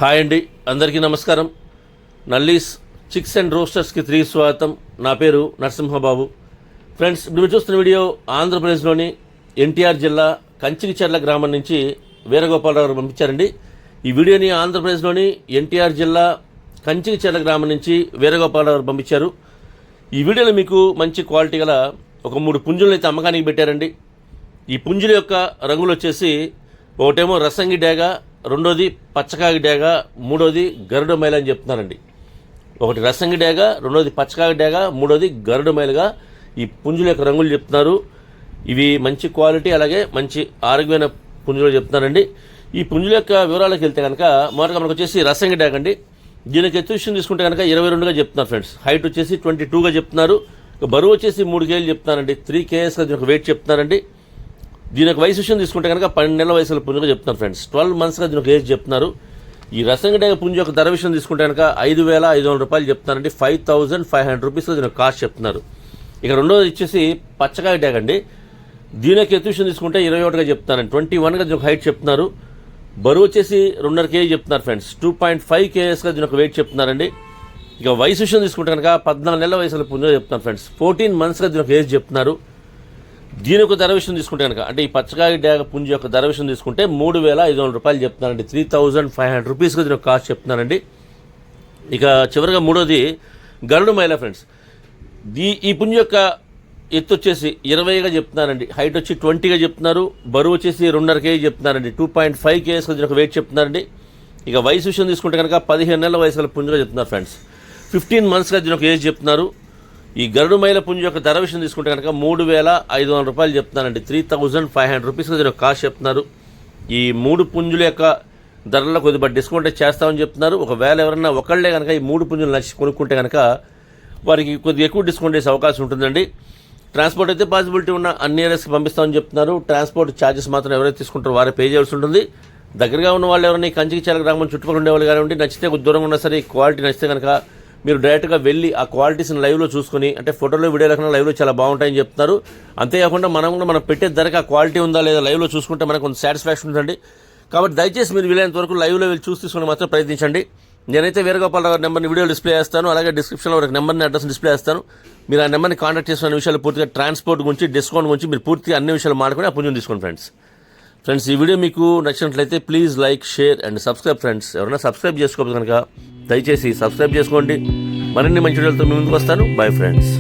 Hi అండి, అందరికీ నమస్కారం. నల్లీస్ చిక్స్ అండ్ రోస్టర్స్కి తిరిగి స్వాగతం. నా పేరు నరసింహబాబు. ఫ్రెండ్స్, ఇప్పుడు మీరు చూస్తున్న వీడియో ఆంధ్రప్రదేశ్లోని ఎన్టీఆర్ జిల్లా కంచికిచెర్ల గ్రామం నుంచి వీరగోపాలరావు గారు పంపించారండి. ఈ వీడియోని ఆంధ్రప్రదేశ్లోని ఎన్టీఆర్ జిల్లా కంచికిచెర్ల గ్రామం నుంచి వీరగోపాలరావు గారు పంపించారు. ఈ వీడియోలో మీకు మంచి క్వాలిటీ గల ఒక 3 పుంజులను అయితే అమ్మకానికి పెట్టారండి. ఈ పుంజుల యొక్క రంగులు వచ్చేసి ఒకటేమో రసంగి డేగ, రెండోది పచ్చకాగి డేగ, మూడోది గరుడ మైల అని చెప్తున్నారండి. ఒకటి రసంగి డేగ, రెండోది పచ్చకాగి డేగ, మూడోది గరుడ మైలుగా ఈ పుంజుల యొక్క రంగులు చెప్తున్నారు. ఇవి మంచి క్వాలిటీ, అలాగే మంచి ఆరోగ్యమైన పుంజులు చెప్తున్నారండి. ఈ పుంజుల యొక్క వివరాలకు వెళ్తే కనుక మొదటగా మనకు వచ్చేసి రసంగి డేగ అండి. దీనికి ఎత్తు విషయం తీసుకుంటే కనుక 22గా చెప్తున్నారు ఫ్రెండ్స్. హైట్ వచ్చేసి 22గా చెప్తున్నారు. బరువు వచ్చేసి 3 కేజీలు చెప్తున్నారండి. 3 kgs దీనికి వెయిట్ చెప్తున్నారండి. దీని యొక్క వయసు విషయం తీసుకుంటే కనుక 12 నెలల వయసుల పుంజుగా చెప్తున్నారు ఫ్రెండ్స్. 12 monthsగా దీనికి ఏజ్ చెప్తున్నారు. ఈ రసంగి డేగ పుంజు యొక్క ధర విషయం తీసుకుంటే కనుక 5,500 రూపాయలు చెప్తున్నారండి. 5,500 రూపీస్లో దీనికి కాస్ట్ చెప్తున్నారు. ఇక రెండోది వచ్చేసి పచ్చకాయ డేగ అండి. దీని యొక్క ఎత్తు విషయం తీసుకుంటే 21గా చెప్తున్నారండి. 21గా దీనికి హైట్ చెప్తున్నారు. బరువు వచ్చేసి 2.5 kg చెప్తున్నారు ఫ్రెండ్స్. 2.5 kgsగా దీని యొక్క వెయిట్ చెప్తున్నారండి. ఇక వయసు విషయం తీసుకుంటే కనుక 14 నెలల వయసుల పుంజుగా చెప్తున్నారు ఫ్రెండ్స్. 14 monthsగా దీని యొక్క ఏజ్ చెప్తున్నారు. దీని యొక్క ధర విషయం తీసుకుంటే కనుక అంటే ఈ పచ్చకాయ డేగ పుంజు యొక్క ధర విషయం తీసుకుంటే 3,500 రూపాయలు చెప్తున్నారండి. 3,500 రూపీస్గా దీని యొక్క కాస్ట్ చెప్తున్నారండి. ఇక చివరిగా మూడోది గరుడ మైల ఫ్రెండ్స్. ఈ పుంజు యొక్క ఎత్తు వచ్చేసి 20గా చెప్తున్నారండి. హైట్ వచ్చి 20గా చెప్తున్నారు. బరువు వచ్చేసి 2.5 kg చెప్తున్నారండి. 2.5 kgs దీని యొక్క వెయిట్ చెప్తున్నారండి. ఇక వయసు విషయం తీసుకుంటే కనుక 15 నెలల వయసుల పుంజుగా చెప్తున్నారు ఫ్రెండ్స్. 15 monthsగా దీని యొక్క ఏజ్ చెప్తున్నారు. ఈ గరుడ మైల పుంజు యొక్క ధర విషయం తీసుకుంటే కనుక 3,500 రూపాయలు చెప్తున్నారండి. 3,500 రూపీస్గా దీని యొక్క కాస్ట్ చెప్తున్నారు. ఈ 3 పుంజుల యొక్క ధరల్లో కొద్దిగా డిస్కౌంట్ చేస్తామని చెప్తున్నారు. ఒకవేళ ఎవరన్నా ఒకళ్ళే కనుక ఈ 3 పుంజులు నచ్చి కొనుక్కుంటే కనుక వారికి కొద్దిగా ఎక్కువ డిస్కౌంట్ చేసే అవకాశం ఉంటుందండి. ట్రాన్స్పోర్ట్ అయితే పాసిబిలిటీ ఉన్న అన్ని ఏరియాస్కి పంపిస్తామని చెప్తున్నారు. ట్రాన్స్పోర్ట్ ఛార్జెస్ మాత్రం ఎవరైతే తీసుకుంటారో వారే పే చేయాల్సి ఉంటుంది. దగ్గరగా ఉన్న వాళ్ళు ఎవరైనా ఈ కంచికిచెర్ల గ్రామం చుట్టుపక్కల ఉండేవాళ్ళు కానివ్వండి, నచ్చితే కొద్ది దూరంగా ఉన్నా సరే ఈ క్వాలిటీ నచ్చితే కనుక మీరు డైరెక్ట్గా వెళ్ళి ఆ క్వాలిటీస్ని లైవ్లో చూసుకొని, అంటే ఫోటోలో వీడియోలో కన్నా లైవ్లో చాలా బాగుంటాయని చెప్తున్నారు. అంతేకాకుండా మనం పెట్టే ధరకు ఆ క్వాలిటీ ఉందా లేదా లైవ్లో చూసుకుంటే మనకు కొంత సాటిస్ఫాక్షన్ ఉందండి. కాబట్టి దయచేసి మీరు వీలైనంత వరకు లైవ్లో వెళ్ళి చూసి తీసుకుని మాత్రం ప్రయత్నించండి. నేనైతే వీరగోపాలరావు నెంబర్ని వీడియో డిస్ప్లే చేస్తాను, అలాగే డిస్క్రిప్షన్లో ఒక నెంబర్ని అడ్రస్ డిస్ప్లే చేస్తాను. మీరు ఆ నెంబర్ని కాంటాక్ట్ చేసుకునే విషయాలు పూర్తిగా ట్రాన్స్పోర్ట్ గురించి, డిస్కౌంట్ గురించి మీరు పూర్తిగా అన్ని విషయాలు మాట్లాడుకుని ఆ పుంజుని తీసుకోండి ఫ్రెండ్స్. ఈ వీడియో మీకు నచ్చినట్లయితే please like, share and subscribe friends. ఎవరైనా సబ్స్క్రైబ్ చేసుకోకపోతే కనుక దయచేసి సబ్స్క్రైబ్ చేసుకోండి. మరిన్ని మంచి వీడియోలతో మీ ముందుకు వస్తాను. Bye friends.